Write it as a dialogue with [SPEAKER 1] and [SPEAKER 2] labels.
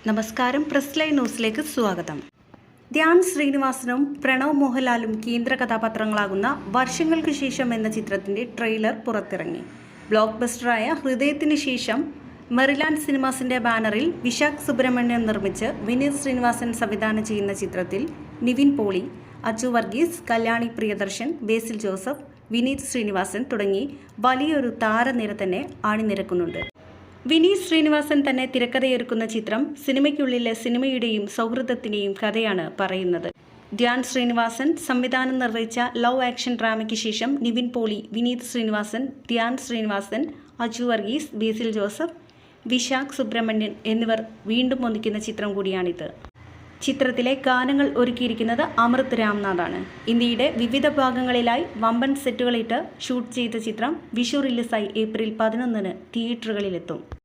[SPEAKER 1] നമസ്കാരം. Press line ന്യൂസിലേക്ക് സ്വാഗതം. ധ്യാൻ ശ്രീനിവാസനും പ്രണവ് മോഹൻലാലും കേന്ദ്ര കഥാപാത്രങ്ങളാകുന്ന വർഷങ്ങൾക്ക് ശേഷം എന്ന ചിത്രത്തിന്റെ ട്രെയിലർ പുറത്തിറങ്ങി. ബ്ലോക്ക് ബസ്റ്ററായ ഹൃദയത്തിന് ശേഷം മെറിലാൻഡ് സിനിമാസിന്റെ ബാനറിൽ വിശാഖ് സുബ്രഹ്മണ്യൻ നിർമ്മിച്ച് വിനീത് ശ്രീനിവാസൻ സംവിധാനം ചെയ്യുന്ന ചിത്രത്തിൽ നിവിൻ പോളി, അച്ചു വർഗീസ്, കല്യാണി പ്രിയദർശൻ, ബേസിൽ ജോസഫ്, വിനീത് ശ്രീനിവാസൻ തുടങ്ങി വലിയൊരു താരനിര തന്നെ അണിനിരക്കുന്നുണ്ട്. വിനീത് ശ്രീനിവാസൻ തന്നെ തിരക്കഥയൊരുക്കുന്ന ചിത്രം സിനിമയ്ക്കുള്ളിലെ സിനിമയുടെയും സൗഹൃദത്തിൻ്റെയും കഥയാണ് പറയുന്നത്. ധ്യാൻ ശ്രീനിവാസൻ സംവിധാനം നിർവഹിച്ച ലവ് ആക്ഷൻ ഡ്രാമയ്ക്ക് ശേഷം നിവിൻ പോളി, വിനീത് ശ്രീനിവാസൻ, ധ്യാൻ ശ്രീനിവാസൻ, അച്ചു വർഗീസ്, ബേസിൽ ജോസഫ്, വിശാഖ് സുബ്രഹ്മണ്യൻ എന്നിവർ വീണ്ടും ഒന്നിക്കുന്ന ചിത്രം കൂടിയാണിത്. ചിത്രത്തിലെ ഗാനങ്ങൾ ഒരുക്കിയിരിക്കുന്നത് അമൃത് രാംനാഥാണ്. ഇന്ത്യയുടെ വിവിധ ഭാഗങ്ങളിലായി വമ്പൻ സെറ്റുകളിട്ട് ഷൂട്ട് ചെയ്ത ചിത്രം വിഷു റിലീസായി ഏപ്രിൽ 11 തിയേറ്ററുകളിലെത്തും.